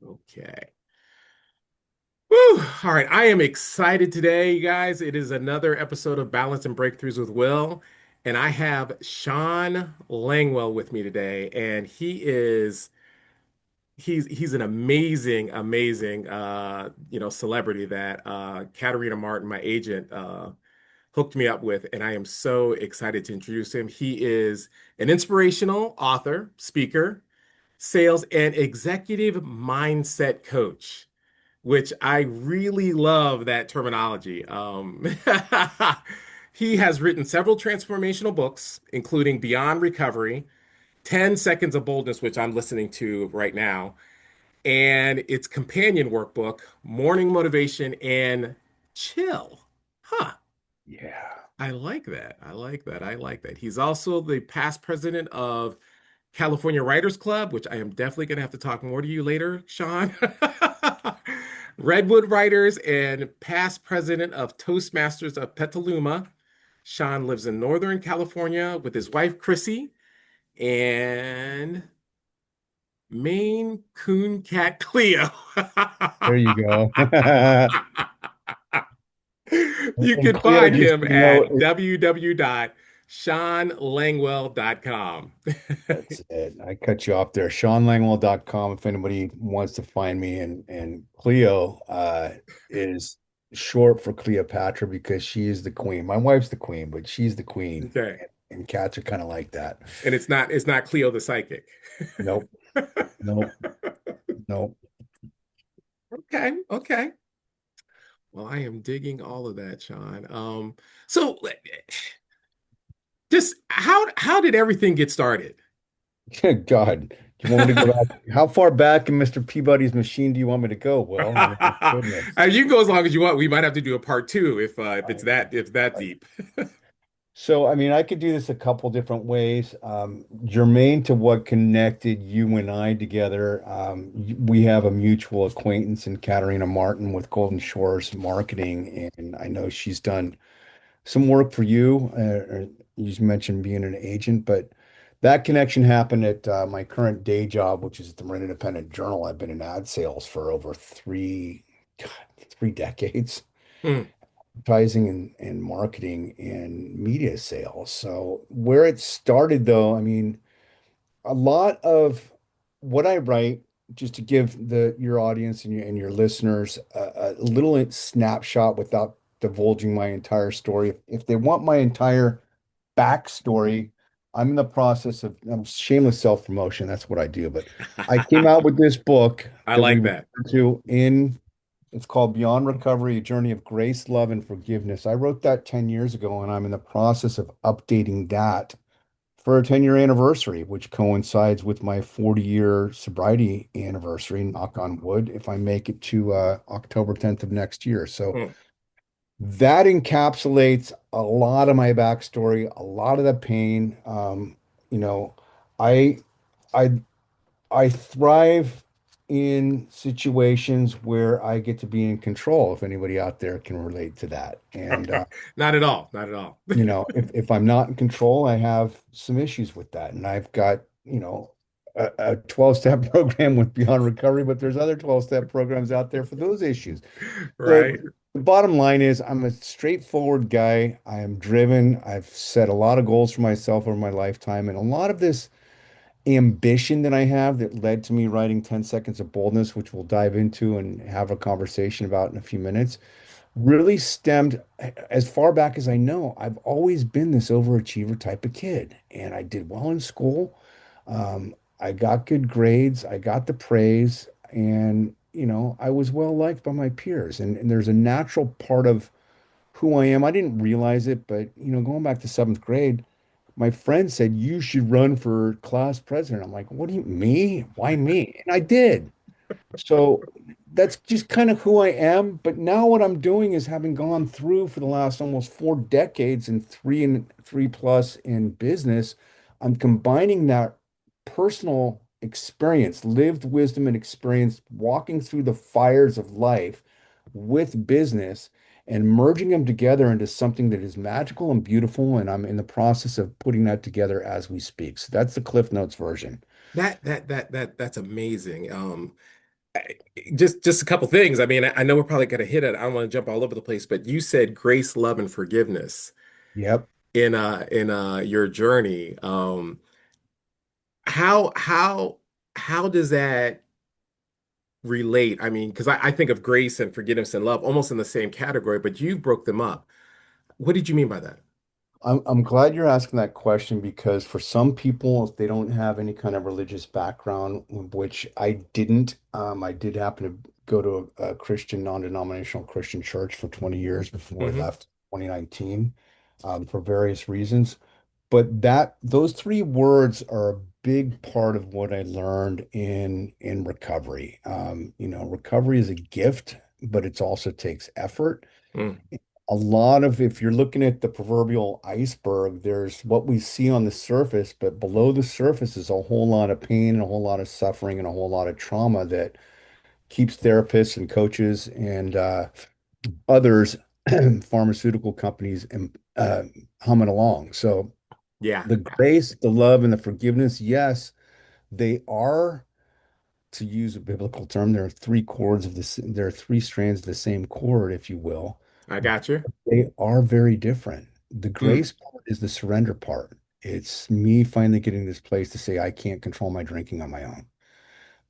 Okay. Woo! All right. I am excited today, you guys. It is another episode of Balance and Breakthroughs with Will. And I have Shawn Langwell with me today. And he's an amazing celebrity that Katarina Martin, my agent, hooked me up with. And I am so excited to introduce him. He is an inspirational author, speaker, sales, and executive mindset coach, which I really love that terminology. He has written several transformational books, including Beyond Recovery, 10 Seconds of Boldness, which I'm listening to right now, and its companion workbook, Morning Motivation and Chill. Huh. Yeah. I like that. I like that. I like that. He's also the past president of California Writers Club, which I am definitely going to have to talk more to you later, Shawn. Redwood Writers and past president of Toastmasters of Petaluma. Shawn lives in Northern California with his wife, Chrissy, and Maine Coon Cat Cleo. There you go. You And can Cleo, find just him so you know, at www.shawnlangwell.com. that's it. I cut you off there. ShawnLangwell.com if anybody wants to find me. And Cleo is short for Cleopatra because she is the queen. My wife's the queen, but she's the queen. Okay. And cats are kind of like that. And it's not Cleo the psychic. Nope, nope, nope. Okay, okay. Well, I am digging all of that, Shawn. So just how did everything get started? God, do you want me to go back? How far back in Mr. Peabody's machine do you want me to go? Well, I mean, goodness. You can go as long as you want. We might have to do a part two if it's that deep. So, I mean, I could do this a couple different ways. Germane to what connected you and I together, we have a mutual acquaintance in Katarina Martin with Golden Shores Marketing, and I know she's done some work for you. You just mentioned being an agent, but that connection happened at my current day job, which is the Marin Independent Journal. I've been in ad sales for over God, 3 decades, Hmm. advertising and marketing and media sales. So where it started though, I mean, a lot of what I write, just to give your audience and your listeners a little snapshot without divulging my entire story. If they want my entire backstory, I'm in the process of shameless self-promotion. That's what I do. But I came out with this book I that we like refer that. to in it's called Beyond Recovery, A Journey of Grace, Love, and Forgiveness. I wrote that 10 years ago, and I'm in the process of updating that for a 10-year anniversary, which coincides with my 40-year sobriety anniversary, knock on wood, if I make it to October 10th of next year. So Hmm. that encapsulates a lot of my backstory, a lot of the pain. You know, I I I thrive in situations where I get to be in control, if anybody out there can relate to that. And Not at all. Not at all. if I'm not in control, I have some issues with that. And I've got, a 12-step program with Beyond Recovery, but there's other 12-step programs out there for those issues. So Right. the bottom line is I'm a straightforward guy. I am driven. I've set a lot of goals for myself over my lifetime, and a lot of this ambition that I have that led to me writing 10 Seconds of Boldness, which we'll dive into and have a conversation about in a few minutes, really stemmed as far back as I know. I've always been this overachiever type of kid, and I did well in school. I got good grades, I got the praise, and I was well liked by my peers. And there's a natural part of who I am. I didn't realize it, but going back to seventh grade, my friend said, "You should run for class president." I'm like, "What do you, me? Why me?" And I did. So that's just kind of who I am. But now what I'm doing is having gone through for the last almost 4 decades and three plus in business, I'm combining that personal experience, lived wisdom and experience, walking through the fires of life with business and merging them together into something that is magical and beautiful. And I'm in the process of putting that together as we speak. So that's the Cliff Notes version. That's amazing. Just a couple things. I mean, I know we're probably going to hit it. I don't want to jump all over the place, but you said grace, love, and forgiveness Yep. in your journey. How how does that relate? I mean, because I think of grace and forgiveness and love almost in the same category, but you broke them up. What did you mean by that? I'm glad you're asking that question because for some people, if they don't have any kind of religious background, which I didn't, I did happen to go to a Christian, non-denominational Christian church for 20 years before I Hmm. left 2019, for various reasons. But those three words are a big part of what I learned in recovery. Recovery is a gift, but it also takes effort. Mm, A lot of, if you're looking at the proverbial iceberg, there's what we see on the surface, but below the surface is a whole lot of pain and a whole lot of suffering and a whole lot of trauma that keeps therapists and coaches and others, pharmaceutical companies, humming along. So yeah, the grace, the love, and the forgiveness, yes, they are, to use a biblical term, there are three chords of this, there are three strands of the same chord, if you will. I got you. They are very different. The Mm, grace part is the surrender part. It's me finally getting this place to say I can't control my drinking on my own.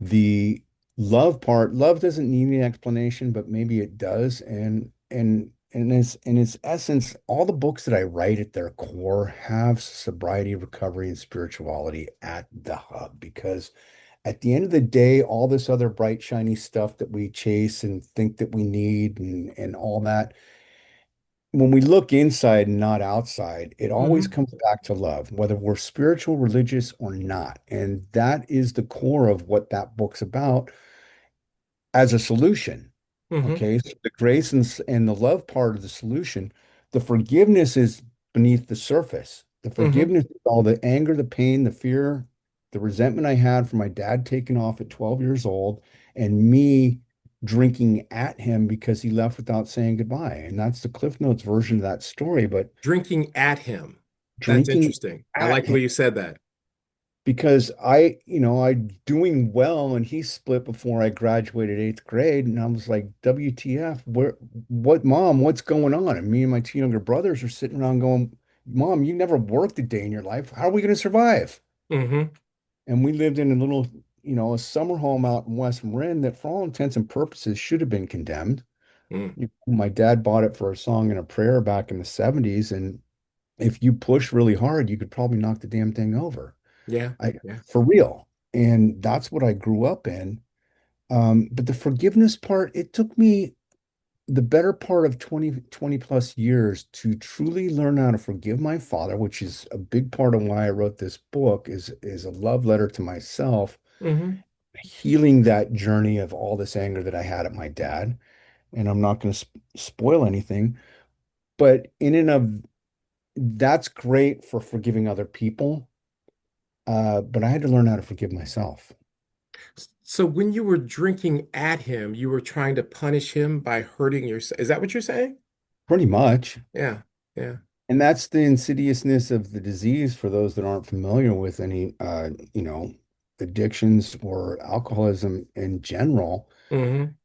The love part, love doesn't need any explanation, but maybe it does. And in its essence, all the books that I write at their core have sobriety, recovery, and spirituality at the hub because at the end of the day, all this other bright, shiny stuff that we chase and think that we need and all that, when we look inside and not outside, it always hmm comes back to love, whether we're spiritual, religious, or not. And that is the core of what that book's about as a solution. hmm Okay, so the grace and the love part of the solution, the forgiveness is beneath the surface. The hmm forgiveness is all the anger, the pain, the fear, the resentment I had from my dad taking off at 12 years old and me drinking at him because he left without saying goodbye. And that's the Cliff Notes version of that story, but Drinking at him. That's drinking interesting. I at like the him way you said that. because I doing well and he split before I graduated eighth grade and I was like, WTF, mom, what's going on? And me and my two younger brothers are sitting around going, Mom, you never worked a day in your life. How are we going to survive? Hmm. And we lived in a little, a summer home out in West Marin that for all intents and purposes should have been condemned. Mm. My dad bought it for a song and a prayer back in the 70s. And if you push really hard, you could probably knock the damn thing over. Yeah. I Yeah. for real. And that's what I grew up in. But the forgiveness part, it took me the better part of 20 plus years to truly learn how to forgive my father, which is a big part of why I wrote this book, is a love letter to myself, Hmm. healing that journey of all this anger that I had at my dad. And I'm not going to spoil anything, but in and of that's great for forgiving other people. But I had to learn how to forgive myself. So when you were drinking at him, you were trying to punish him by hurting yourself. Is that what you're saying? Pretty much. Yeah. Yeah. And that's the insidiousness of the disease for those that aren't familiar with any, addictions or alcoholism in general. Hmm.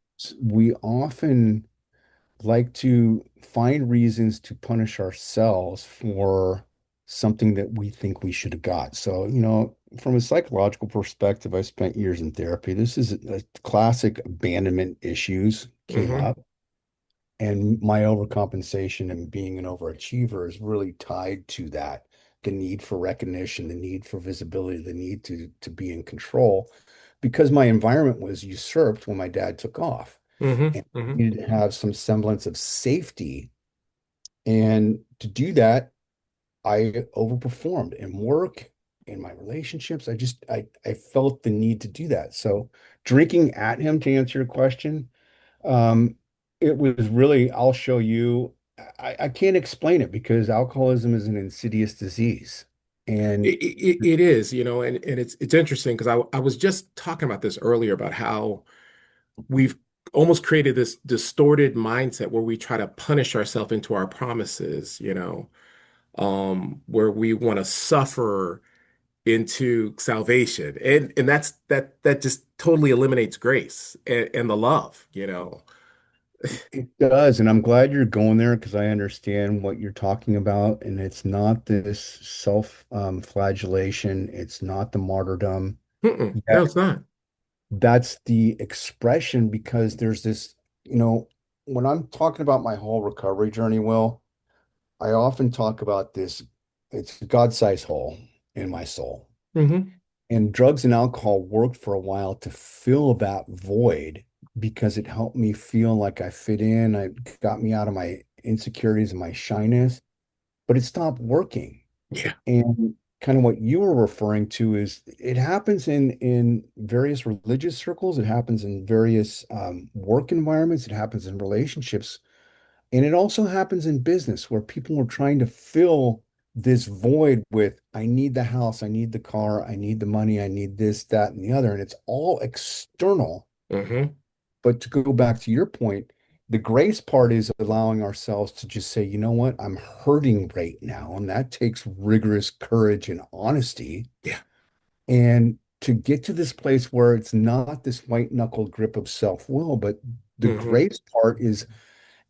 We often like to find reasons to punish ourselves for something that we think we should have got. So, from a psychological perspective, I spent years in therapy. This is a classic abandonment issues came Hmm. up. And my overcompensation and being an overachiever is really tied to that. The need for recognition, the need for visibility, the need to be in control, because my environment was usurped when my dad took off. Hmm. And I Hmm. needed to have some semblance of safety. And to do that, I overperformed in work, in my relationships. I felt the need to do that. So drinking at him, to answer your question, um, it was really, I'll show you. I can't explain it because alcoholism is an insidious disease. And It is, and it's interesting because I was just talking about this earlier about how we've almost created this distorted mindset where we try to punish ourselves into our promises, where we want to suffer into salvation. And that just totally eliminates grace and the love, you know. It does, and I'm glad you're going there because I understand what you're talking about, and it's not this self flagellation, it's not the martyrdom. Mm-mm. Yeah, No, it's not. that's the expression because there's this, when I'm talking about my whole recovery journey, Will, I often talk about this, it's a God-sized hole in my soul. Hmm. And drugs and alcohol worked for a while to fill that void because it helped me feel like I fit in. It got me out of my insecurities and my shyness, but it stopped working. Yeah. And kind of what you were referring to is it happens in various religious circles, it happens in various work environments, it happens in relationships, and it also happens in business where people are trying to fill this void with, I need the house, I need the car, I need the money, I need this, that, and the other. And it's all external. Hmm. But to go back to your point, the grace part is allowing ourselves to just say, you know what, I'm hurting right now. And that takes rigorous courage and honesty. Yeah. And to get to this place where it's not this white knuckle grip of self-will, but the Hmm. grace part is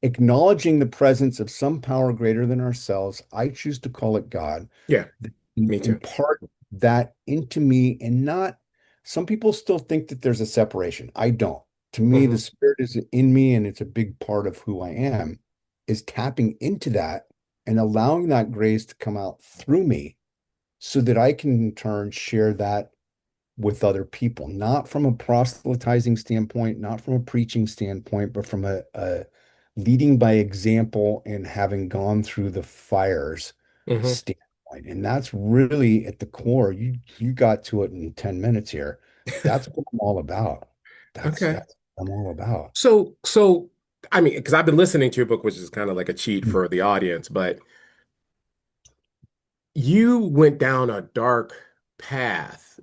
acknowledging the presence of some power greater than ourselves. I choose to call it God. Yeah. That Me too. impart that into me and not, some people still think that there's a separation. I don't. To me, the Hmm. spirit is in me and it's a big part of who I am, is tapping into that and allowing that grace to come out through me so that I can in turn share that with other people, not from a proselytizing standpoint, not from a preaching standpoint, but from a leading by example and having gone through the fires Hmm. standpoint. And that's really at the core. You got to it in 10 minutes here. That's what I'm all about. Okay. That's what I'm all about. So I mean, because I've been listening to your book, which is kind of like a cheat for the audience, but you went down a dark path.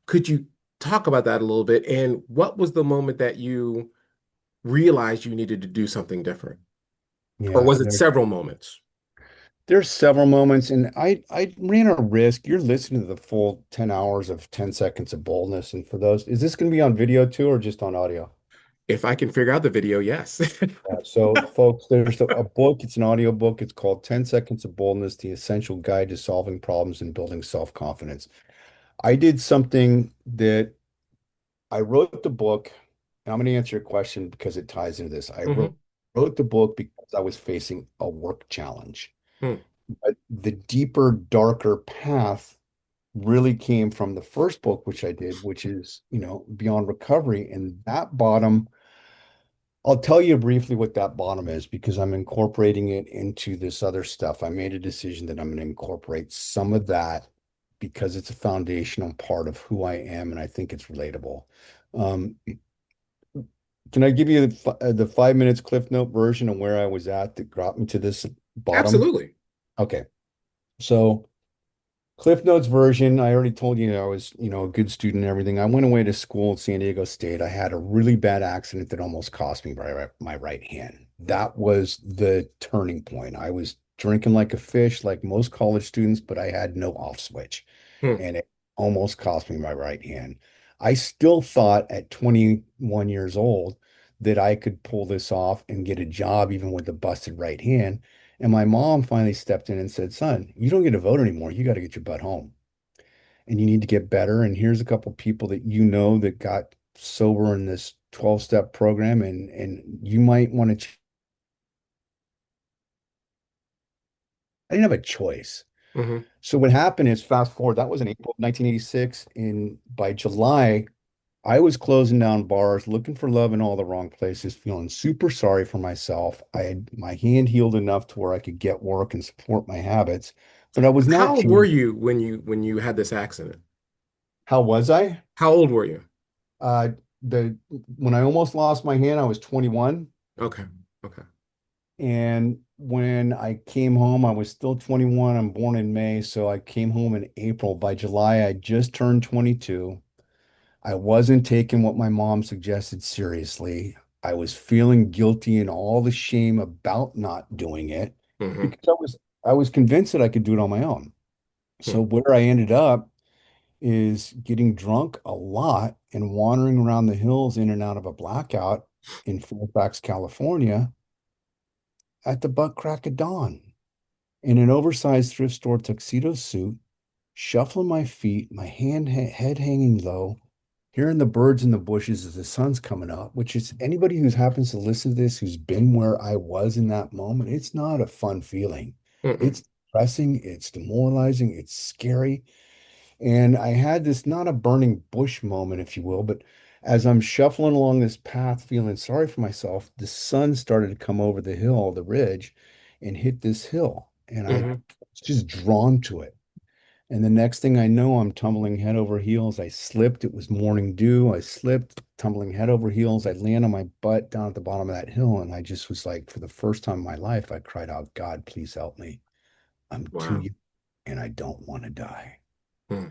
Could you talk about that a little bit? And what was the moment that you realized you needed to do something different? Or Yeah, was it several moments? there's several moments, and I ran a risk. You're listening to the full 10 hours of 10 seconds of boldness. And for those, is this going to be on video too, or just on audio? If I can figure out the video, yes. Yeah, so, folks, there's a book. It's an audio book. It's called 10 Seconds of Boldness, The Essential Guide to Solving Problems and Building Self-Confidence. I did something that I wrote the book, and I'm going to answer your question because it ties into this. Hmm. Wrote the book because I was facing a work challenge. Hmm. But the deeper, darker path really came from the first book, which I did, which is, Beyond Recovery. And that bottom, I'll tell you briefly what that bottom is because I'm incorporating it into this other stuff. I made a decision that I'm going to incorporate some of that because it's a foundational part of who I am, and I think it's relatable. Um, can I give you the 5 minutes Cliff Note version of where I was at that got me to this bottom? Absolutely. Okay. So Cliff Notes version, I already told you I was, a good student and everything. I went away to school at San Diego State. I had a really bad accident that almost cost me my right hand. That was the turning point. I was drinking like a fish, like most college students, but I had no off switch, Hmm. and it almost cost me my right hand. I still thought at 21 years old that I could pull this off and get a job even with a busted right hand. And my mom finally stepped in and said, son, you don't get to vote anymore. You got to get your butt home and you need to get better. And here's a couple people that you know that got sober in this 12-step program. And you might want to. I didn't have a choice. Hmm. So what happened is fast forward, that was in April of 1986. And by July, I was closing down bars, looking for love in all the wrong places, feeling super sorry for myself. I had my hand healed enough to where I could get work and support my habits, but I was not How old were changed. you when you had this accident? How was I? How old were you? Uh, the when I almost lost my hand, I was 21, Okay. Okay. and when I came home, I was still 21. I'm born in May, so I came home in April. By July, I just turned 22. I wasn't taking what my mom suggested seriously. I was feeling guilty and all the shame about not doing it Hmm. because I was convinced that I could do it on my own. Hmm. So where I ended up is getting drunk a lot and wandering around the hills in and out of a blackout in Fairfax, California at the butt crack of dawn in an oversized thrift store tuxedo suit, shuffling my feet, my head hanging low, hearing the birds in the bushes as the sun's coming up, which is anybody who happens to listen to this who's been where I was in that moment, it's not a fun feeling. Mm-mm. It's depressing, it's demoralizing, it's scary. And I had this not a burning bush moment, if you will, but as I'm shuffling along this path, feeling sorry for myself, the sun started to come over the hill, the ridge, and hit this hill. And I Hmm. was just drawn to it. And the next thing I know, I'm tumbling head over heels. I slipped. It was morning dew. I slipped, tumbling head over heels. I land on my butt down at the bottom of that hill. And I just was like, for the first time in my life, I cried out, God, please help me. I'm too Wow. young and I don't want to die. Hmm.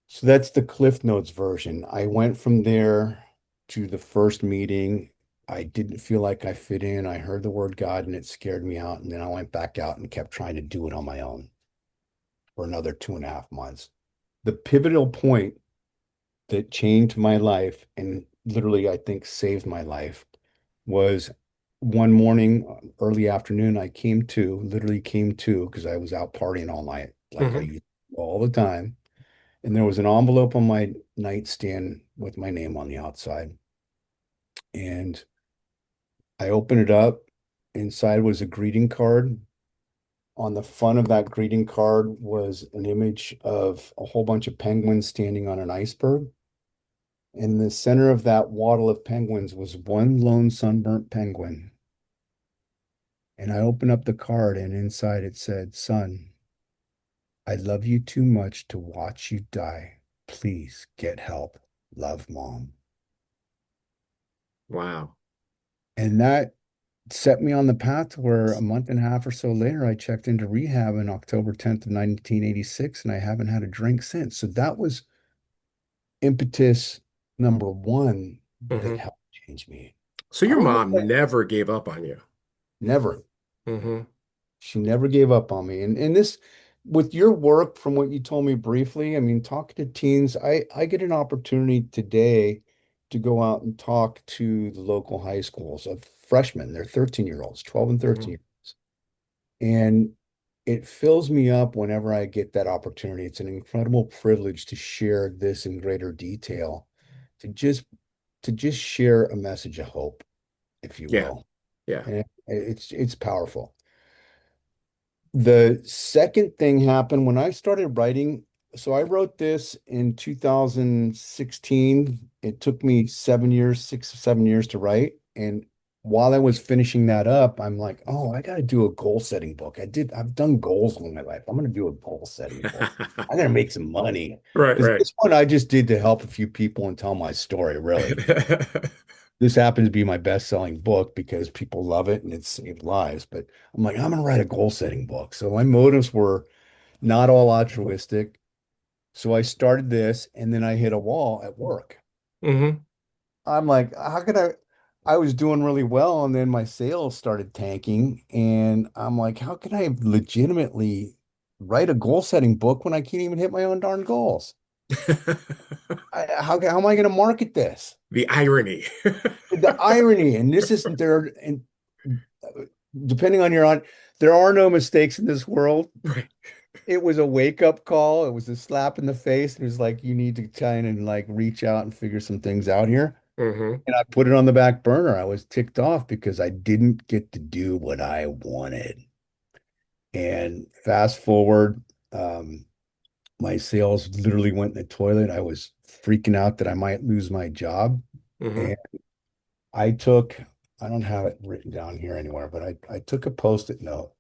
So that's the Cliff Notes version. I went from there to the first meeting. I didn't feel like I fit in. I heard the word God and it scared me out. And then I went back out and kept trying to do it on my own for another 2.5 months. The pivotal point that changed my life and literally, I think, saved my life was one morning, early afternoon, I literally came to because I was out partying all night, like I Hmm. used to all the time. And there was an envelope on my nightstand with my name on the outside. And I opened it up. Inside was a greeting card. On the front of that greeting card was an image of a whole bunch of penguins standing on an iceberg. In the center of that waddle of penguins was one lone sunburnt penguin. And I opened up the card, and inside it said, Son, I love you too much to watch you die. Please get help. Love, Mom. Wow. And that set me on the path where a month and a half or so later, I checked into rehab in October 10th of 1986, and I haven't had a drink since. So that was impetus number one that Hmm. helped change me. So I your don't know mom what, never gave up on you. never. Hmm. She never gave up on me. And this, with your work, from what you told me briefly, I mean, talking to teens, I get an opportunity today to go out and talk to the local high schools of freshmen. They're 13-year-olds, 12 and Hmm. 13. And it fills me up whenever I get that opportunity. It's an incredible privilege to share this in greater detail, to just to just share a message of hope, if you Yeah. will. Yeah. And it's powerful. The second thing happened when I started writing. So I wrote this in 2016. It took me 7 years, 6 or 7 years to write. And while I was finishing that up, I'm like, oh, I got to do a goal setting book. I've done goals in my life. I'm going to do a goal setting book. I got to make some money Right, because right. this one I just did to help a few people and tell my story, really. This happens to be my best-selling book because people love it and it's saved lives. But I'm like, I'm gonna write a goal-setting book. So my motives were not all altruistic. So I started this and then I hit a wall at work. Hmm. I'm like, how could I was doing really well and then my sales started tanking. And I'm like, how can I legitimately write a goal-setting book when I can't even hit my own darn goals? How am I going to market this? The irony. The irony, and this isn't there, and depending on your on, there are no mistakes in this world. Right. It was a wake-up call. It was a slap in the face. It was like you need to try and like reach out and figure some things out here. Hmm. And I put it on the back burner. I was ticked off because I didn't get to do what I wanted. And fast forward, um, my sales literally went in the toilet. I was freaking out that I might lose my job. Hmm. And I took, I don't have it written down here anywhere, but I took a post-it note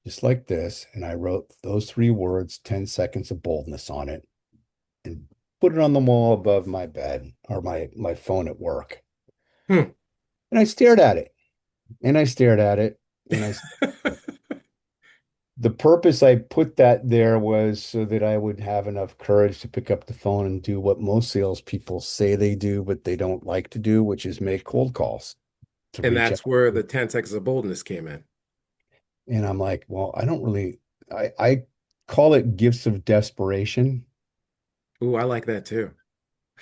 just like this, and I wrote those three words, 10 seconds of boldness on it, and put it on the wall above my bed or my phone at work. Hmm. And I stared at it, and I stared at it, and I the purpose I put that there was so that I would have enough courage to pick up the phone and do what most salespeople say they do, but they don't like to do, which is make cold calls to And reach out. that's where the 10 seconds of boldness came in. And I'm like, well, I don't really, I call it Gifts of Desperation, Ooh, I like that too.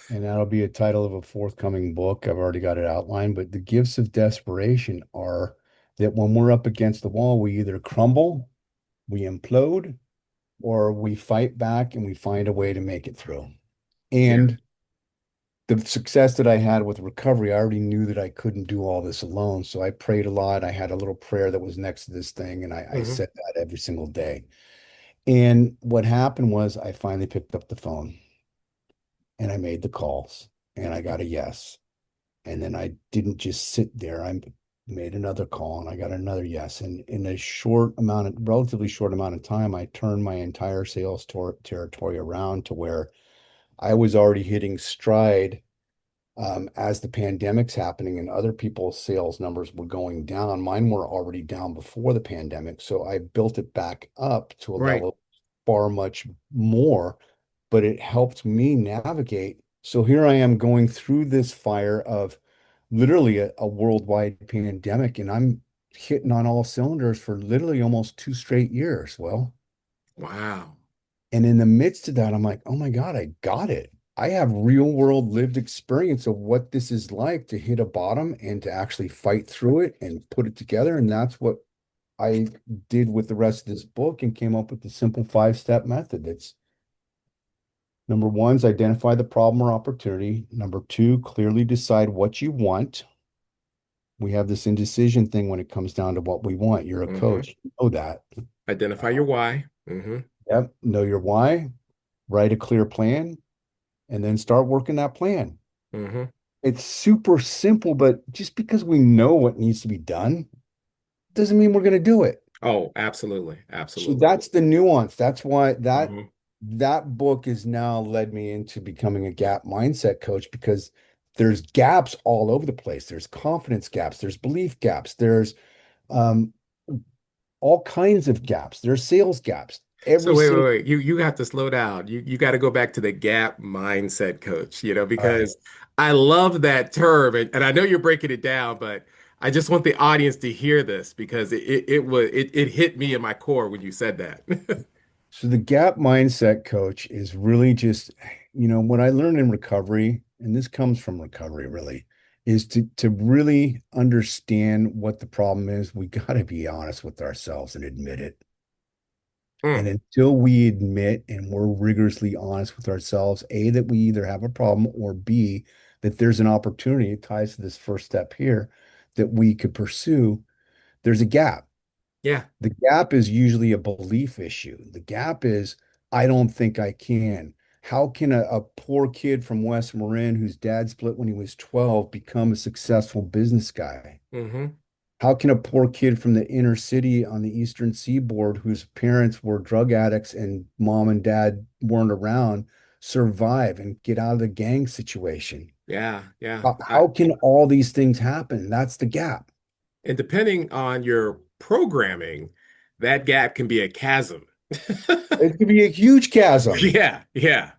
and that'll be a title of a forthcoming book. I've already got it outlined, but the gifts of desperation are that when we're up against the wall, we either crumble, we implode, or we fight back and we find a way to make it through. Yeah. And the success that I had with recovery, I already knew that I couldn't do all this alone. So I prayed a lot. I had a little prayer that was next to this thing, and I Hmm. said that every single day. And what happened was I finally picked up the phone and I made the calls and I got a yes. And then I didn't just sit there. I made another call and I got another yes. And in a relatively short amount of time, I turned my entire sales territory around to where I was already hitting stride as the pandemic's happening and other people's sales numbers were going down. Mine were already down before the pandemic. So I built it back up to a Right. level far much more, but it helped me navigate. So here I am going through this fire of literally a worldwide pandemic, and I'm hitting on all cylinders for literally almost 2 straight years. Well, Wow. and in the midst of that, I'm like, oh my God, I got it. I have real world lived experience of what this is like to hit a bottom and to actually fight through it and put it together. And that's what I did with the rest of this book and came up with the simple 5-step method. That's number one is identify the problem or opportunity. Number two, clearly decide what you want. We have this indecision thing when it comes down to what we want. You're a Hmm. coach, you know that. Identify your why. Yep. Know your why, write a clear plan, and then start working that plan. Hmm. It's super simple, but just because we know what needs to be done doesn't mean we're going to do it. Oh, absolutely. So Absolutely. that's the nuance. That's why Hmm. that book has now led me into becoming a gap mindset coach because there's gaps all over the place. There's confidence gaps, there's belief gaps, there's um, all kinds of gaps. There's sales gaps. So Every wait, wait, single wait. You have to slow down. You got to go back to the gap mindset coach, All right. because I love that term, and I know you're breaking it down, but I just want the audience to hear this because it hit me in my core when you said that. So the gap mindset coach is really just, what I learned in recovery, and this comes from recovery really, is to really understand what the problem is. We got to be honest with ourselves and admit it. And Mm, until we admit and we're rigorously honest with ourselves, A, that we either have a problem or B, that there's an opportunity, it ties to this first step here, that we could pursue, there's a gap. yeah. The gap is usually a belief issue. The gap is, I don't think I can. How can a poor kid from West Marin whose dad split when he was 12 become a successful business guy? Hmm. How can a poor kid from the inner city on the Eastern Seaboard whose parents were drug addicts and mom and dad weren't around survive and get out of the gang situation? Yeah, yeah. How can all these things happen? That's the gap. And depending on your programming, that gap can be a chasm. It could be a huge chasm. Yeah, yeah.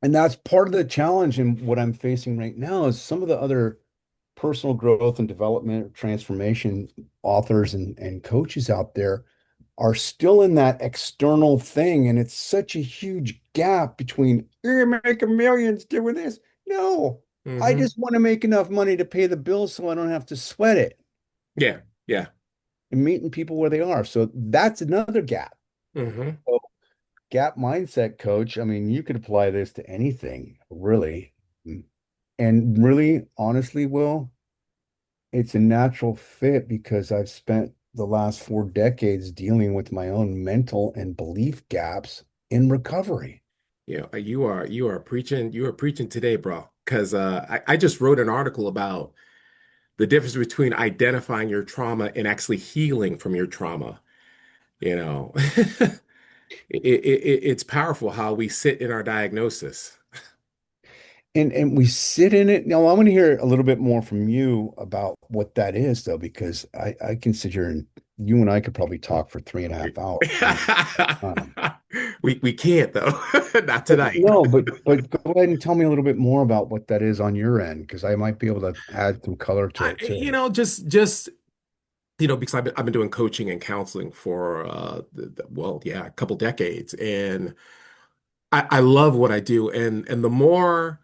And that's part of the challenge. And what I'm facing right now is some of the other personal growth and development or transformation authors and coaches out there are still in that external thing. And it's such a huge gap between you're making millions doing this. No, I Hmm. just want to make enough money to pay the bills so I don't have to sweat it Yeah, yeah. and meeting people where they are. So that's another gap. Hmm. So gap mindset coach, I mean, you could apply this to anything, really. And really, honestly, Will, it's a natural fit because I've spent the last 4 decades dealing with my own mental and belief gaps in recovery. Yeah, you are preaching today, bro. Because I just wrote an article about the difference between identifying your trauma and actually healing from your trauma. You know, it's powerful how we sit in our diagnosis. And we sit in it. Now, I want to hear a little bit more from you about what that is, though, because I can sit here and you and I could probably talk for 3.5 hours. Um, We can't though, not but tonight. no, but go ahead and tell me a little bit more about what that is on your end, because I might be able to add some color to I, it too. you know, just because I've been doing coaching and counseling for well, yeah, a couple decades, and I love what I do, and the more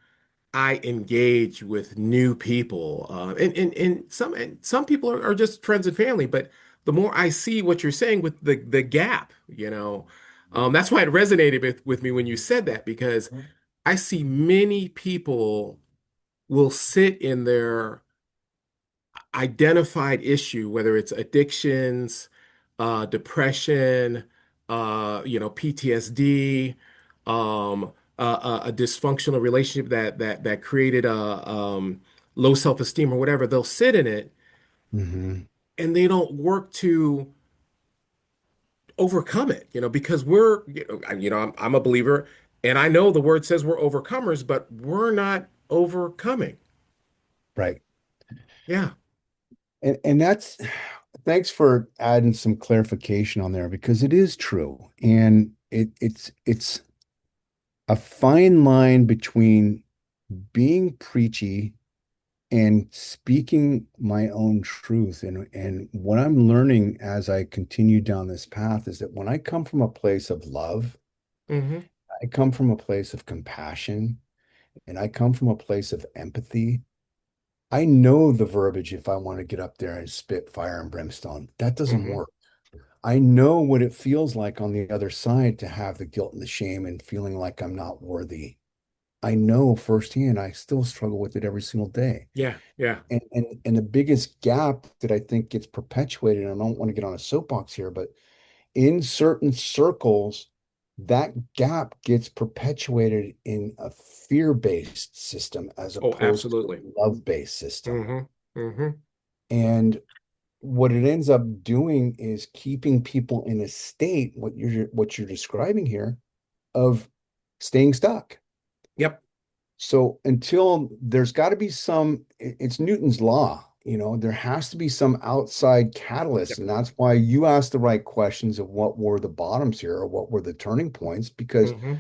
I engage with new people, and some people are just friends and family, but the more I see what you're saying with the gap, that's why it resonated with me when you said that, because I see many people will sit in their identified issue, whether it's addictions, depression, PTSD, a dysfunctional relationship that created a low self-esteem or whatever. They'll sit in it Hmm. and they don't work to overcome it, because I'm a believer, and I know the word says we're overcomers, but we're not overcoming. Right. Yeah. And that's thanks for adding some clarification on there because it is true. And it's a fine line between being preachy and speaking my own truth. And what I'm learning as I continue down this path is that when I come from a place of love, Hmm. I come from a place of compassion, and I come from a place of empathy. I know the verbiage if I want to get up there and spit fire and brimstone. That doesn't Hmm. work. I know what it feels like on the other side to have the guilt and the shame and feeling like I'm not worthy. I know firsthand. I still struggle with it every single day. Yeah. Yeah. And the biggest gap that I think gets perpetuated, and I don't want to get on a soapbox here, but in certain circles, that gap gets perpetuated in a fear-based system as Oh, opposed to absolutely. a love-based system. Hmm. Hmm. And what it ends up doing is keeping people in a state, what you're describing here, of staying stuck. Yep. So until there's got to be it's Newton's law, there has to be some outside catalyst. Yep. And that's why you asked the right questions of what were the bottoms here or what were the turning points, because Hmm.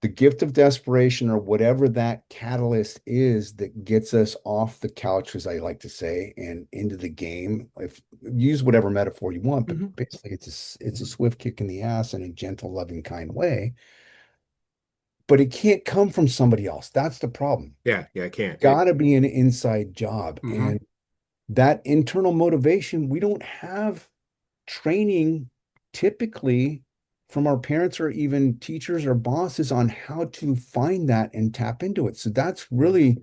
the gift of desperation or whatever that catalyst is that gets us off the couch, as I like to say, and into the game. If use whatever metaphor you want, but Hmm. basically it's a swift kick in the ass in a gentle, loving, kind way. But it can't come from somebody else. That's the problem. Yeah. Yeah. I can't. Got to be an inside job. Hmm. And that internal motivation, we don't have training typically from our parents or even teachers or bosses on how to find that and tap into it. So that's really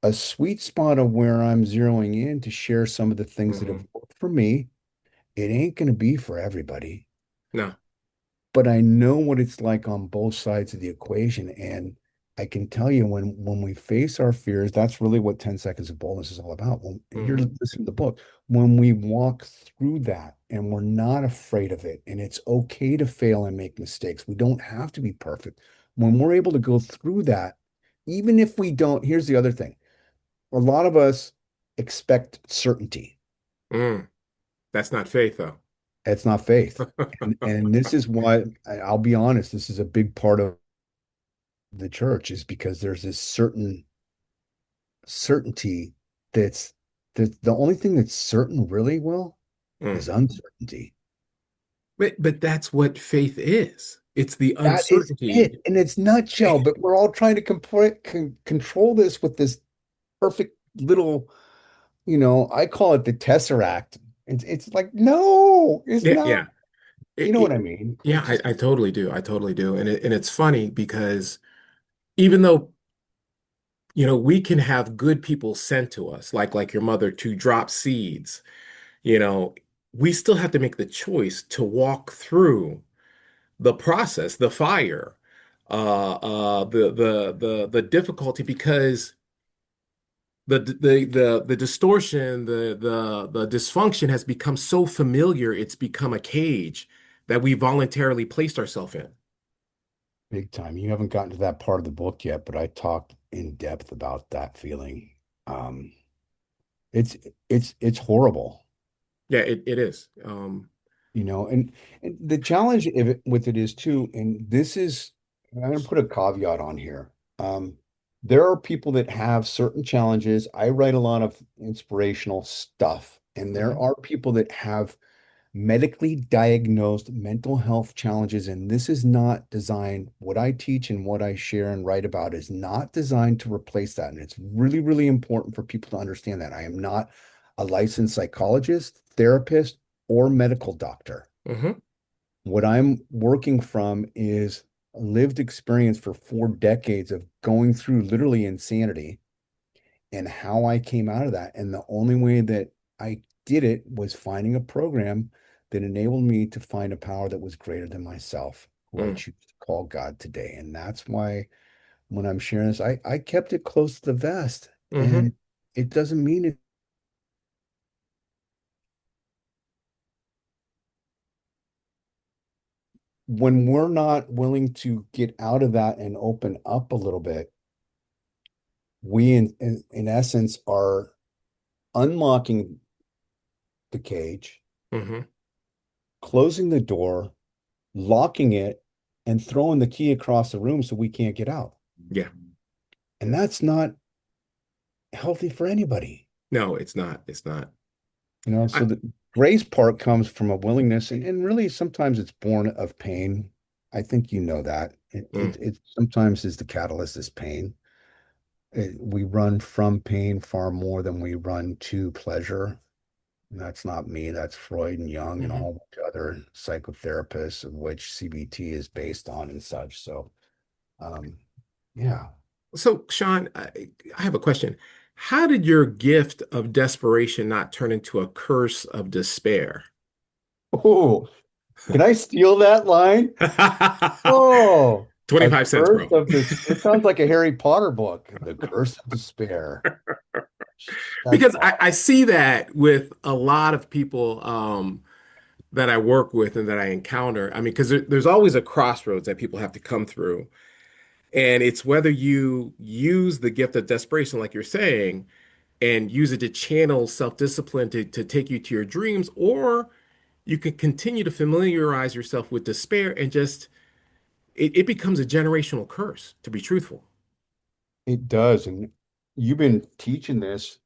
a sweet spot of where I'm zeroing in to share some of the things that have Hmm. worked for me. It ain't going to be for everybody, No. but I know what it's like on both sides of the equation. And I can tell you when we face our fears, that's really what 10 seconds of boldness is all about. When you're Hmm. listening to the book, when we walk through that and we're not afraid of it, and it's okay to fail and make mistakes. We don't have to be perfect. When we're able to go through that, even if we don't, here's the other thing. A lot of us expect certainty. Mm. That's not faith, though. It's not faith. And this is why I'll be honest, this is a big part of the church is because there's this certain certainty that's that the only thing that's certain really will Mm. is uncertainty. But that's what faith is. It's the That is it uncertainty. in its nutshell. But we're all trying to control this with this perfect little, I call it the Tesseract. It's like, no, it's Yeah. not. Yeah. You know what I mean? Yeah. It's just I totally do. I totally do. And it's funny because even though we can have good people sent to us, like your mother, to drop seeds, you know, we still have to make the choice to walk through the process, the fire, the difficulty, because the distortion, the dysfunction has become so familiar, it's become a cage that we voluntarily placed ourselves in. big time. You haven't gotten to that part of the book yet, but I talked in depth about that feeling. Um, it's it's horrible, Yeah, it is. and the challenge with it is too, and this is, I'm going to put a caveat on here. There are people that have certain challenges. I write a lot of inspirational stuff, And there Hmm. are people that have medically diagnosed mental health challenges. And this is not designed, what I teach and what I share and write about is not designed to replace that. And it's really, really important for people to understand that. I am not a licensed psychologist, therapist, or medical doctor. Hmm. What I'm working from is a lived experience for 4 decades of going through literally insanity and how I came out of that. And the only way that I did it was finding a program that enabled me to find a power that was greater than myself, who I choose to call God today. And that's why when I'm sharing this, I kept it close to the vest. Hmm. And it doesn't mean it when we're not willing to get out of that and open up a little bit, we in essence are unlocking the cage, Hmm. closing the door, locking it, and throwing the key across the room so we can't get out. Yeah. And that's not healthy for anybody. No, it's not. It's not. So I, the grace part comes from a willingness, and really sometimes it's born of pain. I think you know that. mm, It sometimes is the catalyst is pain. We run from pain far more than we run to pleasure. And that's not me. That's Freud and Jung and mhm. all the other psychotherapists, of which CBT is based on and such. So, um, yeah. So, Shawn, I have a question. How did your gift of desperation not turn into a curse of despair? Oh, can I steal that line? Oh, a 25 cents, curse bro. of this. It sounds like a Harry Potter book. The Curse of Despair. That's Because I awesome. see that with a lot of people that I work with and that I encounter. I mean, because there's always a crossroads that people have to come through. And it's whether you use the gift of desperation, like you're saying, and use it to channel self-discipline to take you to your dreams, or you can continue to familiarize yourself with despair and just it becomes a generational curse, to be truthful. It does. And you've been teaching this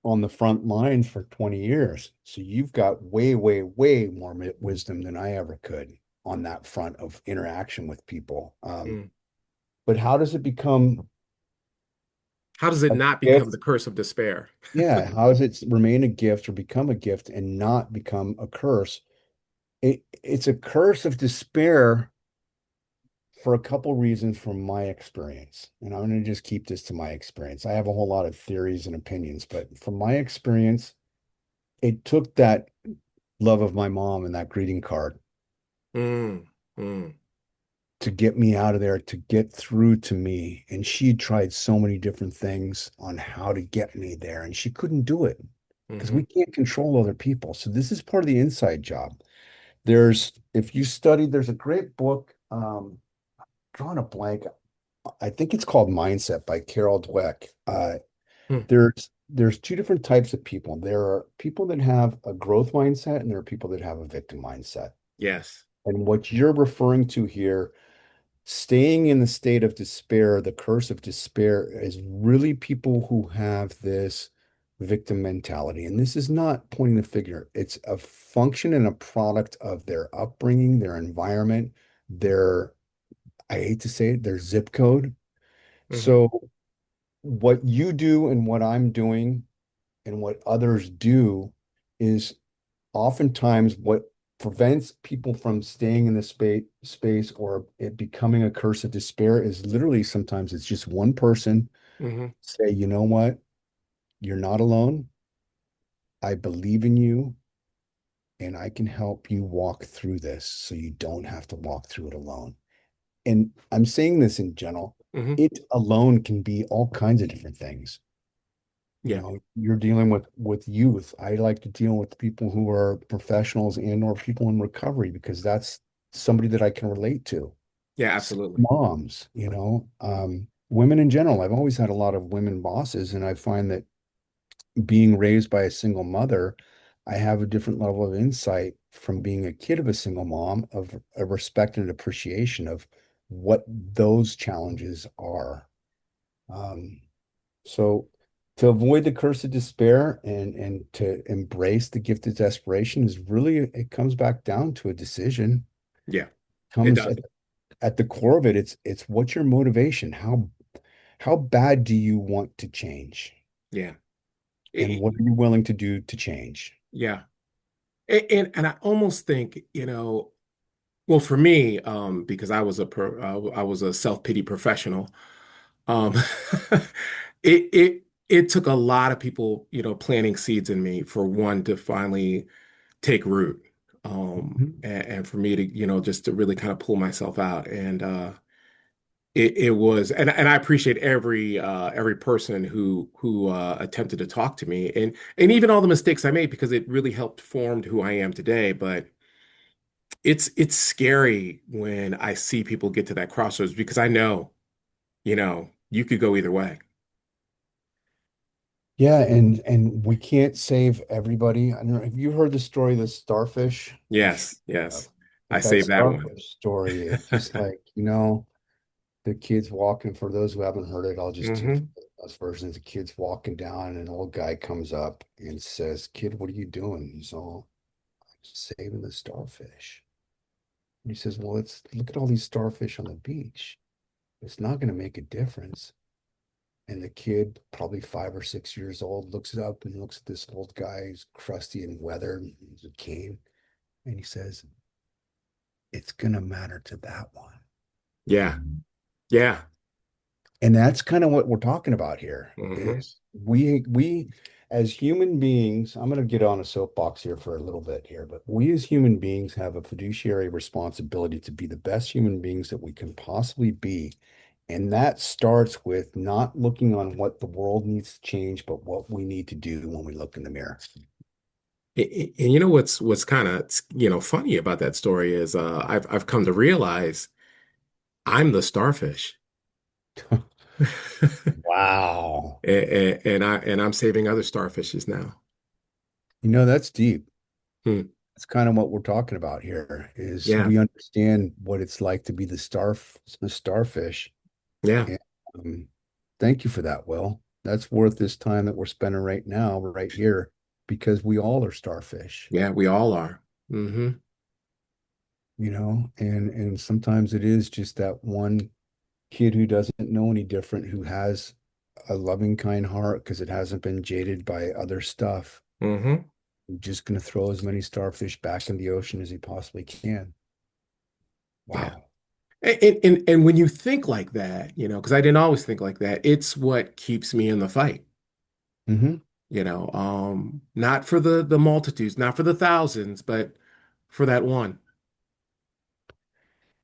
on the front lines for 20 years. So you've got way, way, way more wisdom than I ever could on that front of interaction with people. Mm. But how does it become How does it a not become gift? the curse of despair? Yeah, how does it remain a gift or become a gift and not become a curse? It's a curse of despair for a couple reasons from my experience. And I'm going to just keep this to my experience. I have a whole lot of theories and opinions, but from my experience, it took that love of my mom and that greeting card Mm, mm, to get me out of there, to get through to me. And she tried so many different things on how to get me there, and she couldn't do it because hmm. we can't control other people. So this is part of the inside job. If you study, there's a great book, drawing a blank. I think it's called Mindset by Carol Dweck. Mm. There's two different types of people. There are people that have a growth mindset, and there are people that have a victim mindset. Yes. And what you're referring to here, staying in the state of despair, the curse of despair, is really people who have this victim mentality. And this is not pointing the finger. It's a function and a product of their upbringing, their environment, their, I hate to say it, their zip code. Hmm. So what you do and what I'm doing and what others do is oftentimes what prevents people from staying in the space or it becoming a curse of despair is literally sometimes it's just one person Hmm. say, you know what? You're not alone. I believe in you and I can help you walk through this so you don't have to walk through it alone. And I'm saying this in general. Hmm. It alone can be all kinds of different things. Yeah. You're dealing with youth. I like to deal with people who are professionals and or people in recovery because that's somebody that I can relate to. Yeah, absolutely. Moms, women in general. I've always had a lot of women bosses, and I find that being raised by a single mother, I have a different level of insight from being a kid of a single mom of a respect and appreciation of what those challenges are. Um, so To avoid the curse of despair and to embrace the gift of desperation is really, it comes back down to a decision. Yeah, it Comes does. at the core of it, it's what's your motivation? How bad do you want to change? Yeah. And what are you willing to do to change? Yeah. And I almost think, well, for me, because I was a self-pity professional, um, it took a lot of people, planting seeds in me for one to finally take root, Mhm. and for me to, just to really kind of pull myself out. And it was, and I appreciate every person who attempted to talk to me, and even all the mistakes I made because it really helped formed who I am today. But it's scary when I see people get to that crossroads because I know, you could go either way. Yeah, and we can't save everybody. I don't know, have you heard the story of the starfish? I'm sure Yes, you have. yes. I But that saved that one. starfish story, it's just like, the kids walking, for those who haven't heard it, I'll just do Hmm. us versions. The kids walking down, and an old guy comes up and says, "Kid, what are you doing?" He's all, "Saving the starfish." And he says, "Well, let's look at all these starfish on the beach. It's not going to make a difference." And the kid, probably 5 or 6 years old, looks up and looks at this old guy who's crusty and weathered, he's a cane, and he says, "It's going to matter to that one." Yeah, yeah. And that's kind of what we're talking about here Hmm. is we as human beings, I'm going to get on a soapbox here for a little bit here, but we as human beings have a fiduciary responsibility to be the best human beings that we can possibly be. And that starts with not looking on what the world needs to change, but what we need to do when we look in the mirror. And you know what's kind of funny about that story is I've come to realize I'm the starfish. Wow. And I'm saving other starfishes now. That's deep. Hmm. That's kind of what we're talking about here is Yeah, we understand what it's like to be the starfish. yeah, And thank you for that, Will. That's worth this time that we're spending right now, right here, because we all are starfish, yeah. We all are. Hmm. and sometimes it is just that one kid who doesn't know any different, who has a loving, kind heart because it hasn't been jaded by other stuff. Hmm. Just going to throw as many starfish back in the ocean as he possibly can. Yeah. Wow. And when you think like that, because I didn't always think like that, it's what keeps me in the fight. Hmm. Not for the multitudes, not for the thousands, but for that one.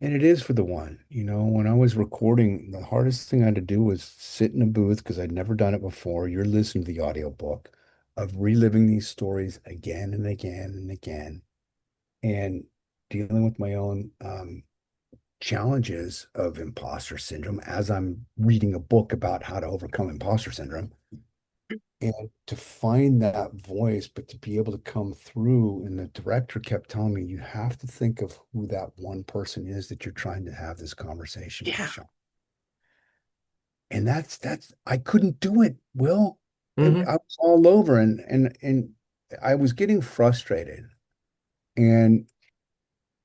And it is for the one. When I was recording, the hardest thing I had to do was sit in a booth because I'd never done it before. You're listening to the audiobook of reliving these stories again and again and again and dealing with my own challenges of imposter syndrome as I'm reading a book about how to overcome imposter syndrome. And to find that voice, but to be able to come through, and the director kept telling me, you have to think of who that one person is that you're trying to have this conversation with, Yeah. Shawn. And that's I couldn't do it, Will. Hmm. I was all over and I was getting frustrated. And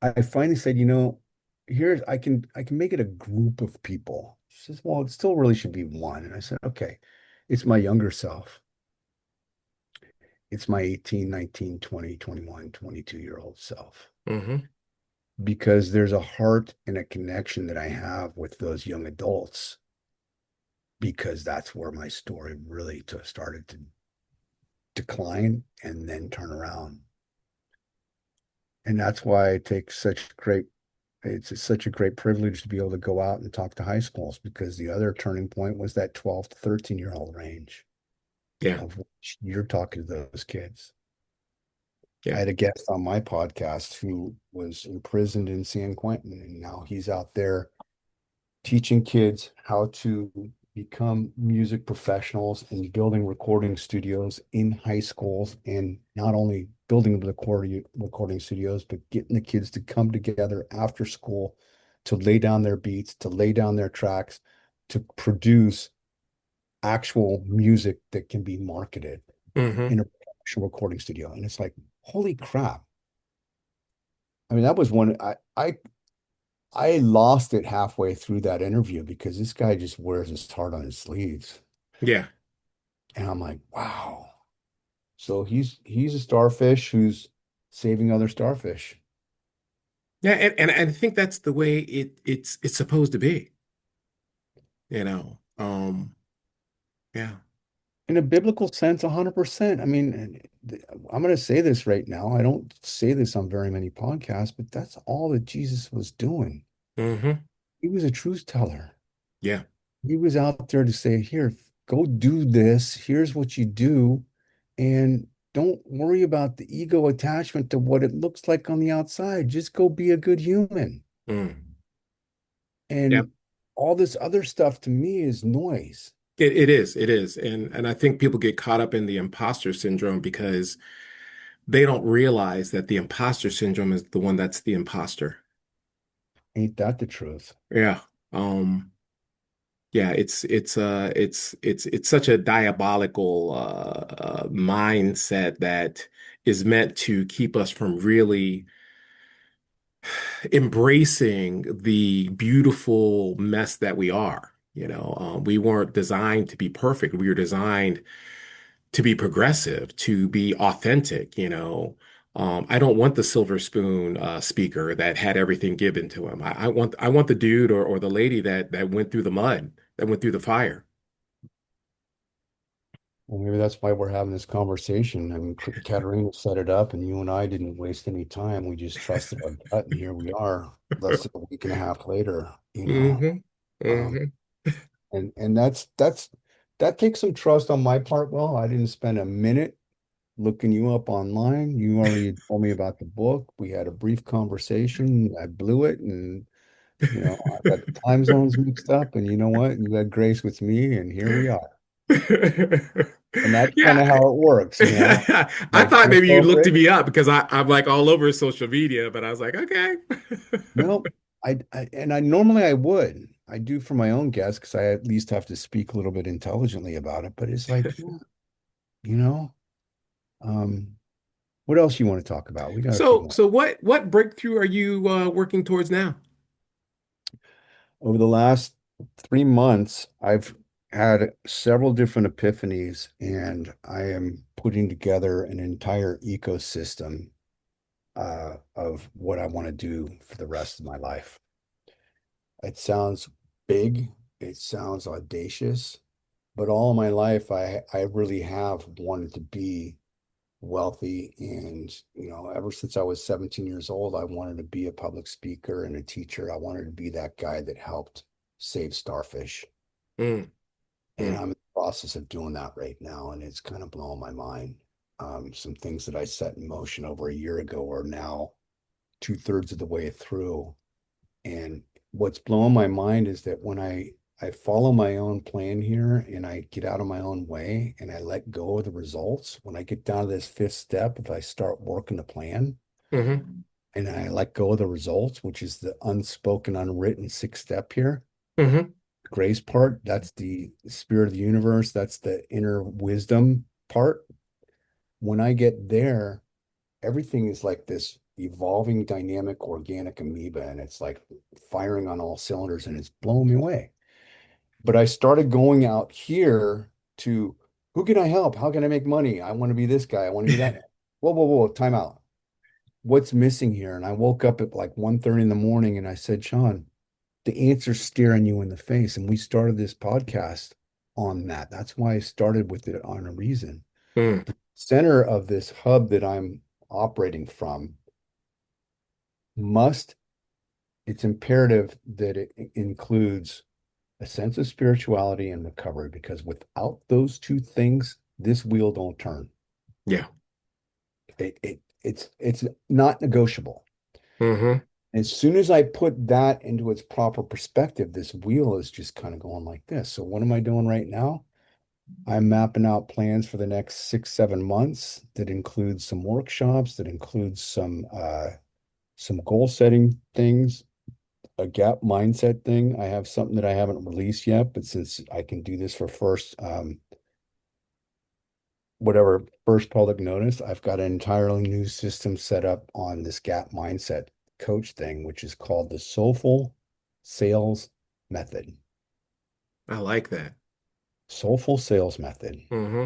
I finally said, here's I can make it a group of people. She says, well, it still really should be one. And I said, okay, it's my younger self. It's my 18, 19, 20, 21, 22-year-old self. Hmm. Because there's a heart and a connection that I have with those young adults, because that's where my story really started to decline and then turn around. And that's why I take such a great privilege to be able to go out and talk to high schools, because the other turning point was that 12 to 13-year-old range Yeah. of which you're talking to those kids. I Yeah. had a guest on my podcast who was imprisoned in San Quentin, and now he's out there teaching kids how to become music professionals and building recording studios in high schools, and not only building the recording studios, but getting the kids to come together after school to lay down their beats, to lay down their tracks, to produce actual music that can be marketed Hmm. in a professional recording studio. And it's like, holy crap. I mean, that was one I lost it halfway through that interview because this guy just wears his heart on his sleeves. Yeah. And I'm like, wow. So he's a starfish who's saving other starfish. Yeah, and I think that's the way it's supposed to be, you know. Yeah. In a biblical sense, 100%. I mean, I'm going to say this right now. I don't say this on very many podcasts, but that's all that Jesus was doing. Hmm. He was a truth teller. Yeah. He was out there to say, here, go do this. Here's what you do. And don't worry about the ego attachment to what it looks like on the outside. Just go be a good human. Mm. Yeah. And all this other stuff to me is noise. It is. It is. And I think people get caught up in the imposter syndrome because they don't realize that the imposter syndrome is the one that's the imposter. Ain't that the truth? Yeah. Um, yeah, it's such a diabolical mindset that is meant to keep us from really embracing the beautiful mess that we are. We weren't designed to be perfect. We were designed to be progressive, to be authentic, you know. I don't want the silver spoon speaker that had everything given to him. I want the dude or the lady that went through the mud, that went through the fire. Well, maybe that's why we're having this conversation. I mean, Katerina set it up, and you and I didn't waste any time. We just trusted our gut, and here we are, less than a week and a half later, you know. Hmm. Um, Hmm. and that takes some trust on my part. Well, I didn't spend a minute looking you up online. You already told me about the book. We had a brief conversation. I blew it, and I got the time zones mixed up. And you know what? You had grace with me, and here we are. And that's kind of Yeah. how it works. I Like thought Smith maybe you looked Rich. me up because I'm like all over social media, but I was like, okay. No, I normally I would. I do for my own guests because I at least have to speak a little bit intelligently about it. But it's like, yeah, you know, um, what else you want to talk about? We got a few So more. so what breakthrough are you working towards now? Over the last 3 months, I've had several different epiphanies, and I am putting together an entire ecosystem of what I want to do for the rest of my life. It sounds big, it sounds audacious, but all my life I really have wanted to be wealthy. And, ever since I was 17 years old, I wanted to be a public speaker and a teacher. I wanted to be that guy that helped save starfish. Mm, And mm, I'm in the process of doing that right now, and it's kind of blowing my mind. Some things that I set in motion over a year ago are now two-thirds of the way through. And what's blowing my mind is that when I follow my own plan here and I get out of my own way and I let go of the results, when I get down to this fifth step, if I start working the plan mm-hmm, and I let go of the results, which is the unspoken, unwritten sixth step here, mm-hmm, grace part, that's the spirit of the universe, that's the inner wisdom part. When I get there, everything is like this evolving, dynamic, organic amoeba, and it's like firing on all cylinders, and it's blowing me away. But I started going out here to who can I help? How can I make money? I want to be this guy. I want to be that. Whoa, whoa, whoa, time out. What's missing here? And I woke up at like 1:30 in the morning and I said, Shawn, the answer's staring you in the face. And we started this podcast on that. That's why I started with it on a reason. mm, Center of this hub that I'm operating from must, it's imperative that it includes a sense of spirituality and recovery, because without those two things, this wheel don't turn. yeah. It's not negotiable. Mm-hmm. As soon as I put that into its proper perspective, this wheel is just kind of going like this. So what am I doing right now? I'm mapping out plans for the next 6, 7 months that includes some workshops, that includes some goal setting things, a gap mindset thing. I have something that I haven't released yet, but since I can do this for first, whatever first public notice, I've got an entirely new system set up on this gap mindset coach thing, which is called the Soulful Sales Method. I like that. Soulful Sales Method. Hmm.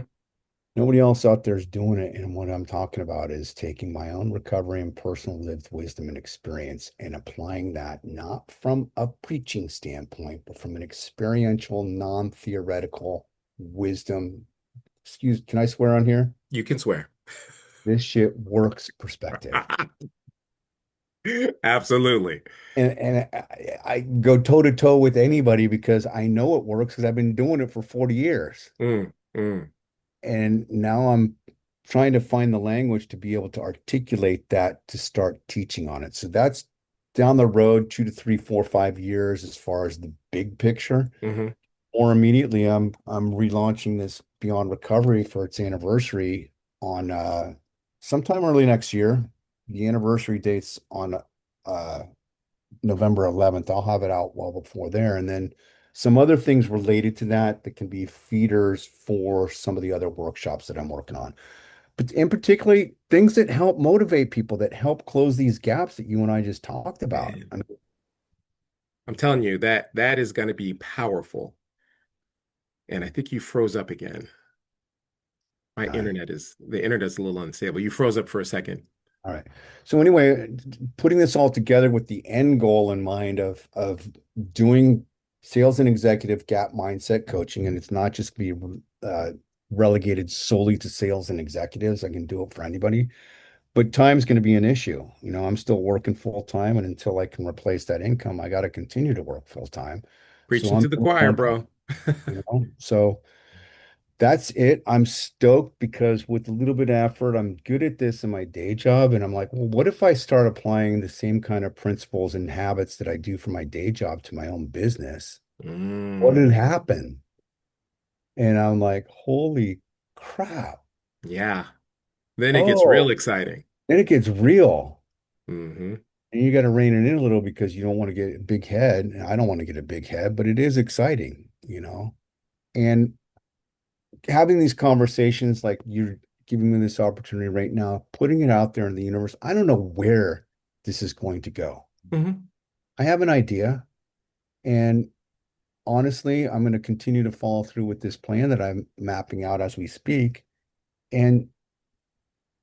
Nobody else out there is doing it. And what I'm talking about is taking my own recovery and personal lived wisdom and experience and applying that not from a preaching standpoint, but from an experiential, non-theoretical wisdom. Excuse, can I swear on here? You can swear. This shit works perspective. Absolutely. And I go toe to toe with anybody because I know it works because I've been doing it for 40 years. Mm, mm, And now I'm trying to find the language to be able to articulate that to start teaching on it. So that's down the road 2 to 3, 4, 5 years as far as the big picture. hmm. Or immediately I'm relaunching this Beyond Recovery for its anniversary on sometime early next year. The anniversary date's on uh November 11th. I'll have it out well before there. And then some other things related to that that can be feeders for some of the other workshops that I'm working on. But in particularly things that help motivate people, that help close these gaps that you and I just talked about. Man, I mean, I'm telling you that that is going to be powerful. And I think you froze up again. uh, The internet's a little unstable. You froze up for a second. all right. So anyway, putting this all together with the end goal in mind of doing sales and executive gap mindset coaching, and it's not just be relegated solely to sales and executives. I can do it for anybody, but time's going to be an issue. You know, I'm still working full time, and until I can replace that income, I got to continue to work full time. So Preaching I'm to the doing choir, one, bro. so that's it. I'm stoked because with a little bit of effort, I'm good at this in my day job. And I'm like, well, what if I start applying the same kind of principles and habits that I do for my day job to my own business? What Mm, would happen? And I'm like, holy crap. yeah. Then it gets real Oh, exciting. then it gets real. Hmm. And you got to rein it in a little because you don't want to get a big head. And I don't want to get a big head, but it is exciting, you know? And having these conversations like you're giving me this opportunity right now, putting it out there in the universe, I don't know where this is going to go. Hmm. I have an idea. And honestly, I'm going to continue to follow through with this plan that I'm mapping out as we speak. And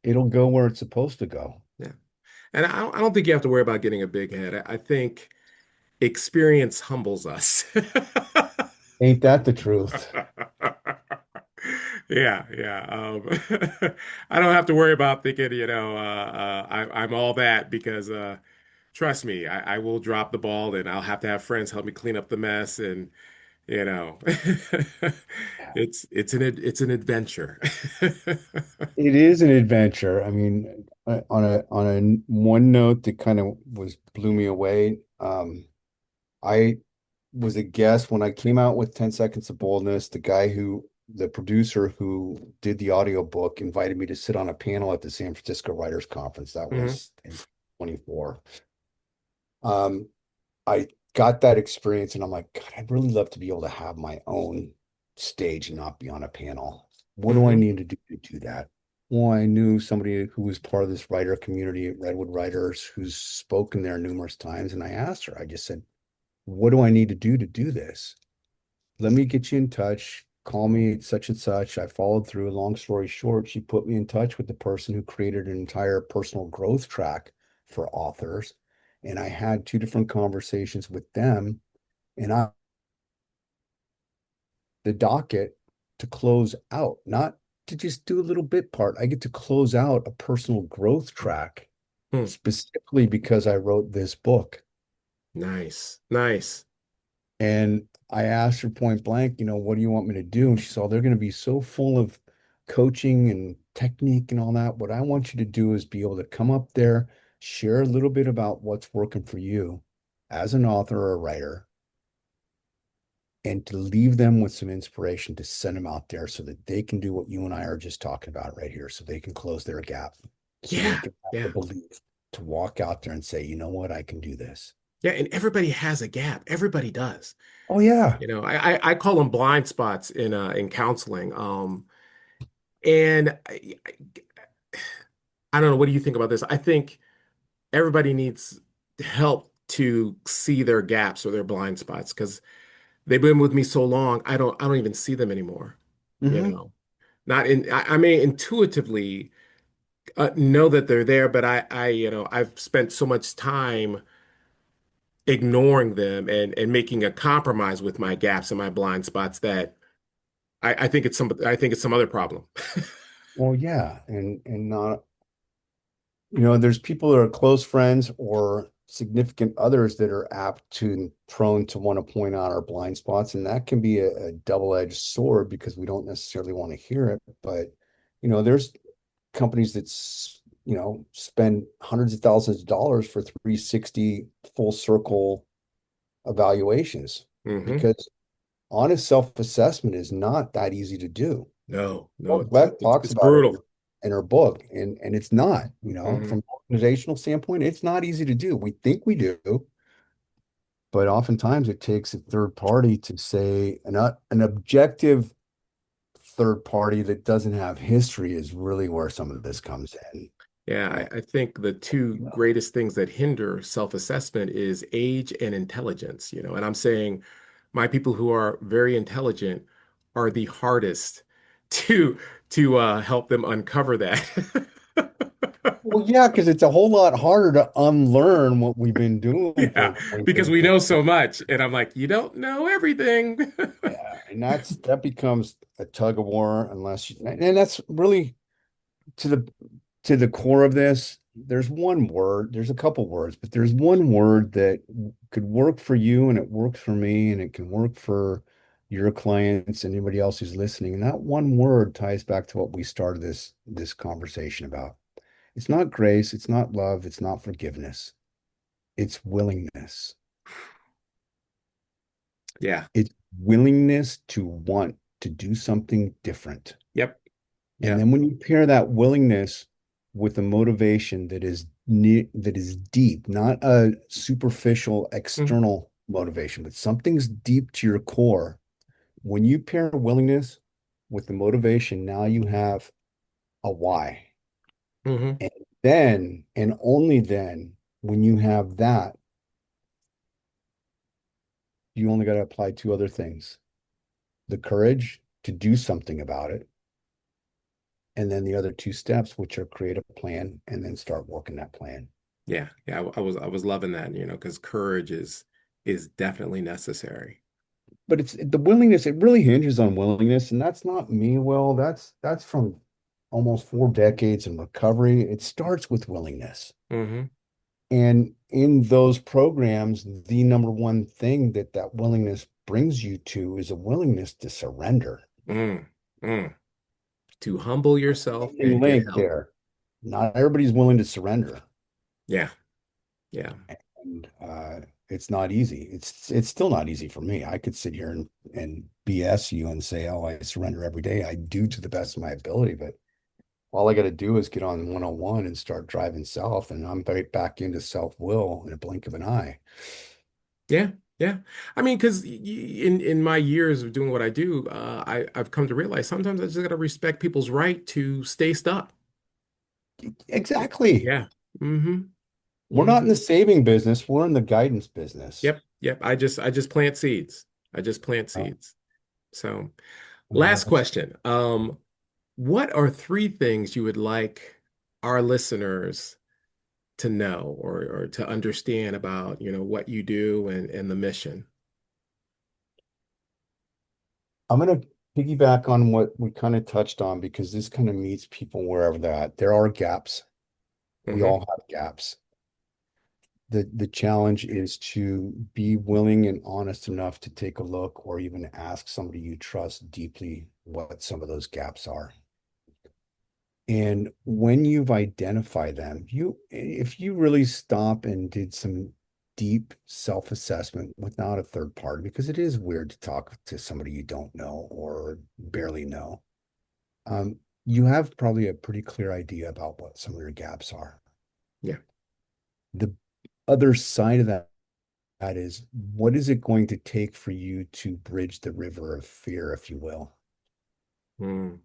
it'll go where it's supposed to go. Yeah. And I don't think you have to worry about getting a big head. I think experience humbles us. Ain't that the truth? Yeah, yeah. I don't have to worry about thinking, I'm all that because trust me, I will drop the ball and I'll have to have friends help me clean up the mess and you know it's an adventure. It is an adventure. I mean, on a one note that kind of was blew me away. I was a guest when I came out with 10 Seconds of Boldness. The producer who did the audiobook invited me to sit on a panel at the San Francisco Writers Conference. That Hmm. was in 24. Um, I got that experience and I'm like, God, I'd really love to be able to have my own stage and not be on a panel. What do I Hmm. need to do that? Well, I knew somebody who was part of this writer community at Redwood Writers who's spoken there numerous times. And I asked her, I just said, what do I need to do this? Let me get you in touch. Call me at such and such. I followed through. Long story short, she put me in touch with the person who created an entire personal growth track for authors. And I had two different conversations with them. And I, the docket to close out, not to just do a little bit part. I get to close out a personal growth track Hmm. specifically because I wrote this book. Nice, nice. And I asked her point blank, what do you want me to do? And she said, "Oh, they're going to be so full of coaching and technique and all that. What I want you to do is be able to come up there, share a little bit about what's working for you as an author or a writer, and to leave them with some inspiration to send them out there so that they can do what you and I are just talking about right here, so they can close their gap, so they Yeah, can have the yeah. belief to walk out there and say, you know what, I can do this." Yeah, and everybody has a gap. Everybody does. Oh yeah. I call them blind spots in counseling. And I don't know, what do you think about this? I think everybody needs help to see their gaps or their blind spots because they've been with me so long, I don't even see them anymore, you Hmm. know. Not in I may intuitively know that they're there, but I've spent so much time ignoring them and making a compromise with my gaps and my blind spots that I think it's some other problem. Well, yeah, and not, there's people that are close friends or significant others that are apt to prone to want to point out our blind spots, and that can be a double-edged sword because we don't necessarily want to hear it. But there's companies that spend hundreds of thousands of dollars for 360 full circle evaluations Hmm. because honest self-assessment is not that easy to do. No, no, Well, Webb talks it's about it brutal. in her book, and it's not, Hmm. from an organizational standpoint, it's not easy to do. We think we do, but oftentimes it takes a third party to say an objective third party that doesn't have history is really where some of this comes in. Yeah, And, I think the two greatest things that hinder self-assessment is age and intelligence, and I'm saying my people who are very intelligent are the hardest to help them uncover that. well, yeah, because it's a whole lot harder to unlearn what we've been doing for Yeah, 20, because 30, we 40 know so years. much. And I'm like, you don't know everything. Yeah, and that becomes a tug of war unless and that's really to the core of this. There's one word, there's a couple words, but there's one word that could work for you and it works for me and it can work for your clients and anybody else who's listening. And that one word ties back to what we started this conversation about. It's not grace, it's not love, it's not forgiveness. It's willingness. Yeah. It's willingness to want to do something different. Yep. And Yep. then when you pair that willingness with a motivation that is deep, not a superficial Hmm. external motivation, but something's deep to your core. When you pair willingness with the motivation, now you have a why. Hmm. And then, and only then, when you have that, you only got to apply two other things: the courage to do something about it, and then the other two steps, which are create a plan and then start working that plan. Yeah. Yeah. I was loving that, because courage is definitely necessary. But it's the willingness, it really hinges on willingness. And that's not me, Will. That's from almost 4 decades in recovery. It starts with willingness. Hmm. And in those programs, the number one thing that willingness brings you to is a willingness to surrender. Mm. Mm. To humble yourself And and get link help. there. Not everybody's willing to surrender. Yeah. Yeah. And it's not easy. It's still not easy for me. I could sit here and BS you and say, oh, I surrender every day. I do to the best of my ability, but all I got to do is get on 101 and start driving south, and I'm right back into self-will in a blink of an eye. Yeah. Yeah. I mean, because in my years of doing what I do, I've come to realize sometimes I just got to respect people's right to stay stuck. Exactly. Yeah. Hmm. We're Hmm. not in the saving business. We're in the guidance business. Yep. Yep. I just plant seeds. I just plant Uh, seeds. So, well, last question. What are three things you would like our listeners to know or to understand about, what you do and the mission? I'm going to piggyback on what we kind of touched on because this kind of meets people wherever they're at. There are gaps. We Hmm. all have gaps. The challenge is to be willing and honest enough to take a look or even ask somebody you trust deeply what some of those gaps are. And when you've identified them, if you really stop and did some deep self-assessment without a third party, because it is weird to talk to somebody you don't know or barely know, you have probably a pretty clear idea about what some of your gaps are. Yeah. The other side of that that is, what is it going to take for you to bridge the river of fear, if you will, Mm.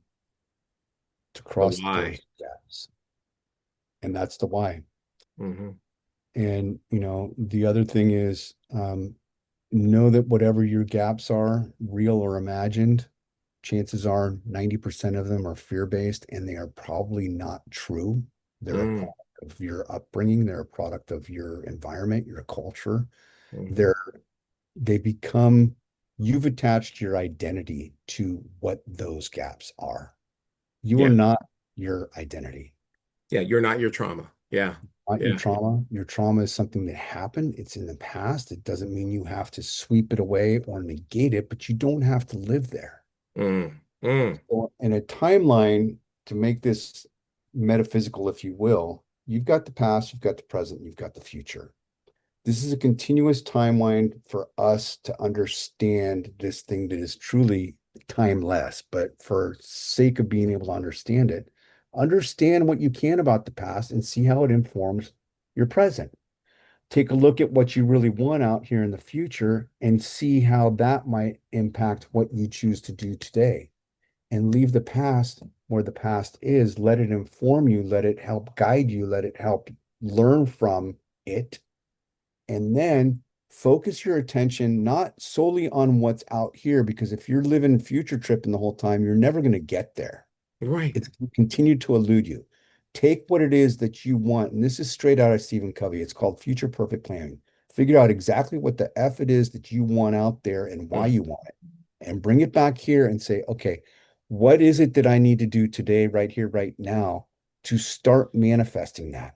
to The cross why. those gaps? And that's the why. Hmm. And, the other thing is, know that whatever your gaps are, real or imagined, chances are 90% of them are fear-based and they are probably not true. They're a Mm. product of your upbringing, they're a product of your environment, your culture. Hmm. They're they become You've attached your identity to what those gaps are. You are Yeah. not your identity, Yeah. You're not your trauma. Yeah. not your Yeah. trauma. Your trauma is something that happened. It's in the past. It doesn't mean you have to sweep it away or negate it, but you don't have to live there. Mm. Mm. So in a timeline, to make this metaphysical, if you will, you've got the past, you've got the present, you've got the future. This is a continuous timeline for us to understand this thing that is truly timeless. But for sake of being able to understand what you can about the past and see how it informs your present. Take a look at what you really want out here in the future and see how that might impact what you choose to do today. And leave the past where the past is. Let it inform you, let it help guide you, let it help learn from it, and then focus your attention not solely on what's out here, because if you're living future tripping the whole time, you're never going to get there. Right. It's going to continue to elude you. Take what it is that you want, and this is straight out of Stephen Covey. It's called Future Perfect Planning. Figure out exactly what the F it is that you want out there and why Mm. you want it, and bring it back here and say, okay, what is it that I need to do today, right here, right now, to start manifesting that?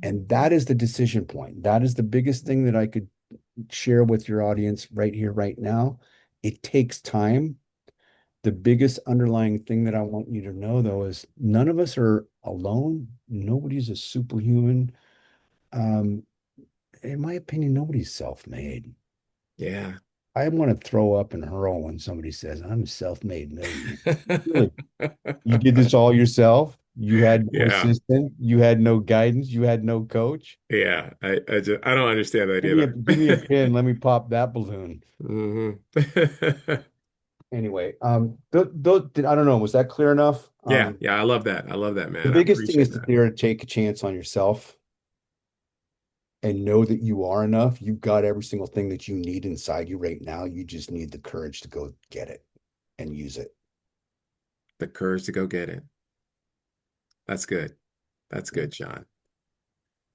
And that is the decision point. That is the biggest thing that I could share with your audience right here, right now. It takes time. The biggest underlying thing that I want you to know, though, is none of us are alone. Nobody's a superhuman. Um, in my opinion, nobody's self-made. Yeah. I want to throw up and hurl when somebody says, I'm a self-made millionaire. Really? You did this all yourself? You had no Yeah. assistant, you had no guidance, you had no coach. Yeah. I don't understand that either. Give me a pin, let me pop that balloon. Hmm. Anyway, I don't know, was that clear enough? Yeah. Yeah. I love that. I love that, The man. I biggest thing appreciate is to that. dare to take a chance on yourself and know that you are enough. You've got every single thing that you need inside you right now. You just need the courage to go get it and use it. The courage to go get it. That's good. That's good, Sean.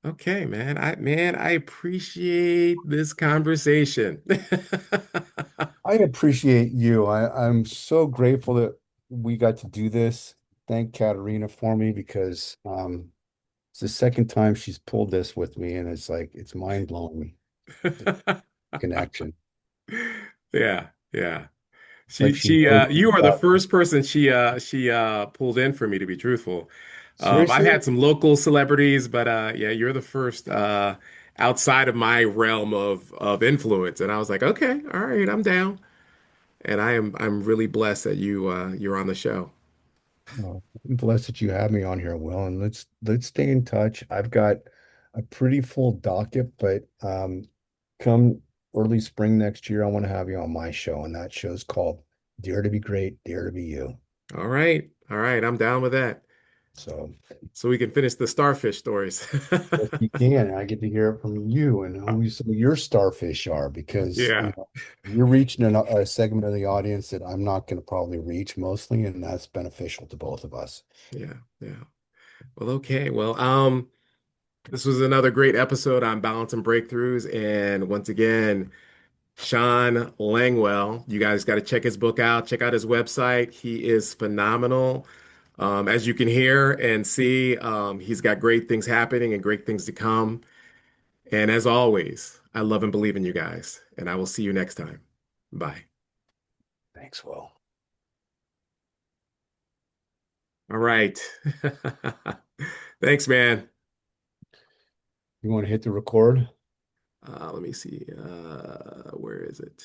Okay, man, I appreciate this conversation. I appreciate you. I'm so grateful that we got to do this. Thank Katerina for me, because it's the second time she's pulled this with me, and it's like it's mind blowing, the connection. Yeah, yeah. It's like she knows what You it's are the about. first person she pulled in for me, to be truthful. I've Seriously? had some local celebrities, but yeah, you're the first outside of my realm of influence. And I was like, okay, all right, I'm down. And I'm really blessed that you're on the show. Well, I'm blessed that you have me on here, Will, and let's stay in touch. I've got a pretty full docket, but come early spring next year, I want to have you on my show, and that show's called Dare to Be Great, Dare to Be You. All right, all right, I'm down with that. So So we can finish the starfish stories. if you can, I get to hear it from you and who some of your starfish are, because Yeah, you're reaching a segment of the audience that I'm not going to probably reach mostly, and that's beneficial to both of us. yeah, yeah. Well, okay. Well, this was another great episode on balance and breakthroughs. And once again, Shawn Langwell, you guys got to check his book out. Check out his website. He is phenomenal. As you can hear and see, he's got great things happening and great things to come. And as always, I love and believe in you guys. And I will see you next time. Bye. Thanks, Will. All right. Thanks, man. You want to hit the record? Let me see. Where is it?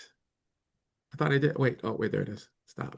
I thought I did. Wait. Oh, wait, there it is. Stop.